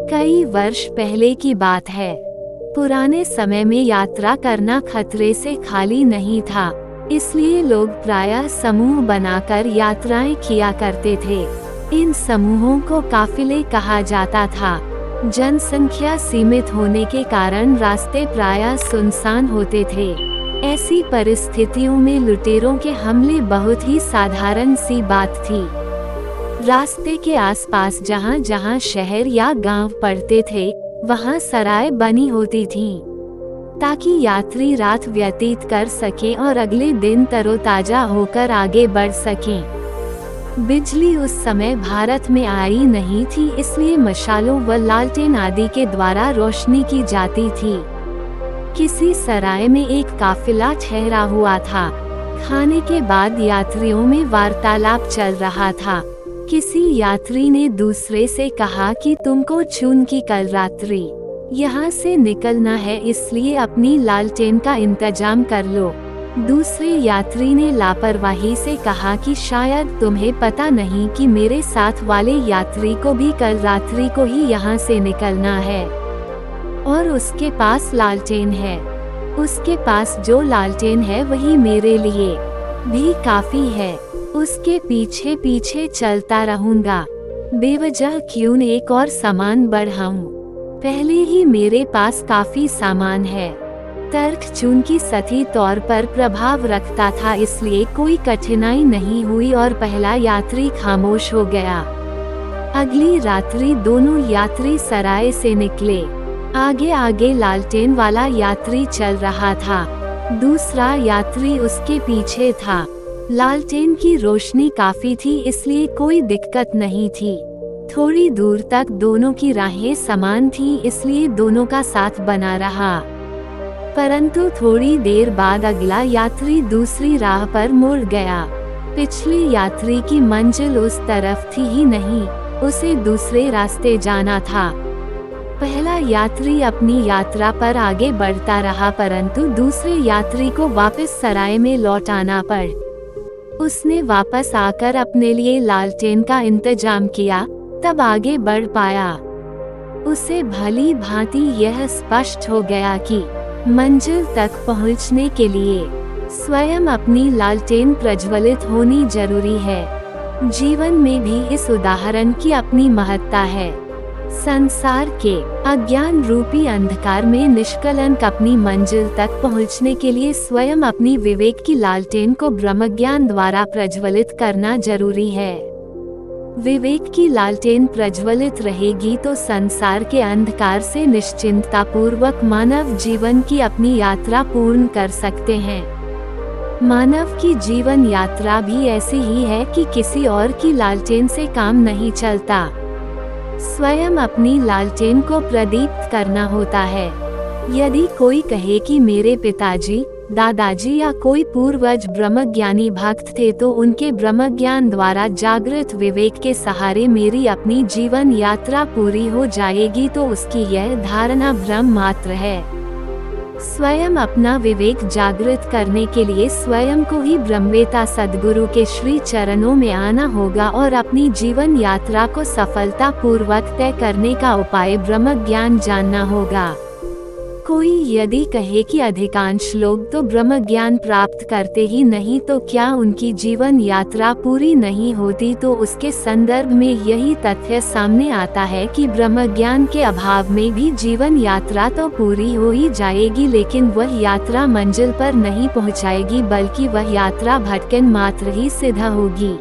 कई वर्ष पहले की बात है। पुराने समय में यात्रा करना खतरे से खाली नहीं था, इसलिए लोग प्रायः समूह बनाकर यात्राएं किया करते थे। इन समूहों को काफिले कहा जाता था। जनसंख्या सीमित होने के कारण रास्ते प्रायः सुनसान होते थे। ऐसी परिस्थितियों में लुटेरों के हमले बहुत ही साधारण सी बात थी। रास्ते के आसपास जहाँ जहाँ शहर या गांव पड़ते थे, वहाँ सराय बनी होती थीं, ताकि यात्री रात व्यतीत कर सकें और अगले दिन तरोताजा होकर आगे बढ़ सकें। बिजली उस समय भारत में आई नहीं थी, इसलिए मशालों व लालटेन आदि के द्वारा रोशनी की जाती थी। किसी सराय में एक काफिला ठहरा हुआ था। खाने के बाद यात्रियों में वार्तालाप चल रहा था। किसी यात्री ने दूसरे से कहा कि तुमको चून की कल रात्रि यहाँ से निकलना है, इसलिए अपनी लालटेन का इंतजाम कर लो। दूसरे यात्री ने लापरवाही से कहा कि शायद तुम्हें पता नहीं कि मेरे साथ वाले यात्री को भी कल रात्रि को ही यहाँ से निकलना है और उसके पास लालटेन है। उसके पास जो लालटेन है वही मेरे लिए भी काफी है। उसके पीछे पीछे चलता रहूंगा। बेवजह क्यों एक और सामान बढ़ाऊं? पहले ही मेरे पास काफी सामान है। तर्क चूंकि सही तौर पर प्रभाव रखता था, इसलिए कोई कठिनाई नहीं हुई और पहला यात्री खामोश हो गया। अगली रात्रि दोनों यात्री सराय से निकले। आगे आगे लालटेन वाला यात्री चल रहा था, दूसरा यात्री उसके पीछे था। लालटेन की रोशनी काफी थी, इसलिए कोई दिक्कत नहीं थी। थोड़ी दूर तक दोनों की राहें समान थी, इसलिए दोनों का साथ बना रहा। परंतु थोड़ी देर बाद अगला यात्री दूसरी राह पर मुड़ गया। पिछले यात्री की मंजिल उस तरफ थी ही नहीं, उसे दूसरे रास्ते जाना था। पहला यात्री अपनी यात्रा पर आगे बढ़ता रहा, परंतु दूसरे यात्री को वापस सराय में लौट आना पड़ा। उसने वापस आकर अपने लिए लालटेन का इंतजाम किया, तब आगे बढ़ पाया। उसे भली भांति यह स्पष्ट हो गया कि मंजिल तक पहुंचने के लिए स्वयं अपनी लालटेन प्रज्वलित होनी जरूरी है। जीवन में भी इस उदाहरण की अपनी महत्ता है। संसार के अज्ञान रूपी अंधकार में निष्कलंक अपनी मंजिल तक पहुंचने के लिए स्वयं अपनी विवेक की लालटेन को ब्रह्मज्ञान द्वारा प्रज्वलित करना जरूरी है। विवेक की लालटेन प्रज्वलित रहेगी तो संसार के अंधकार से निश्चिंतता पूर्वक मानव जीवन की अपनी यात्रा पूर्ण कर सकते हैं। मानव की जीवन यात्रा भी ऐसी ही है कि किसी और की लालटेन से काम नहीं चलता। स्वयं अपनी लालटेन को प्रदीप्त करना होता है। यदि कोई कहे कि मेरे पिताजी, दादाजी या कोई पूर्वज ब्रह्मज्ञानी भक्त थे, तो उनके ब्रह्मज्ञान द्वारा जागृत विवेक के सहारे मेरी अपनी जीवन यात्रा पूरी हो जाएगी, तो उसकी यह धारणा भ्रम मात्र है। स्वयं अपना विवेक जागृत करने के लिए स्वयं को ही ब्रह्मवेता सद्गुरु के श्री चरणों में आना होगा और अपनी जीवन यात्रा को सफलता पूर्वक तय करने का उपाय ब्रह्मज्ञान जानना होगा। कोई यदि कहे कि अधिकांश लोग तो ब्रह्म ज्ञान प्राप्त करते ही नहीं, तो क्या उनकी जीवन यात्रा पूरी नहीं होती? तो उसके संदर्भ में यही तथ्य सामने आता है कि ब्रह्म ज्ञान के अभाव में भी जीवन यात्रा तो पूरी हो ही जाएगी, लेकिन वह यात्रा मंजिल पर नहीं पहुंचाएगी, बल्कि वह यात्रा भटकन मात्र ही सिद्ध होगी।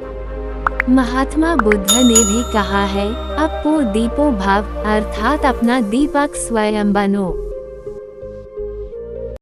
महात्मा बुद्ध ने भी कहा है, अपो दीपो भव, अर्थात अपना दीपक स्वयं बनो।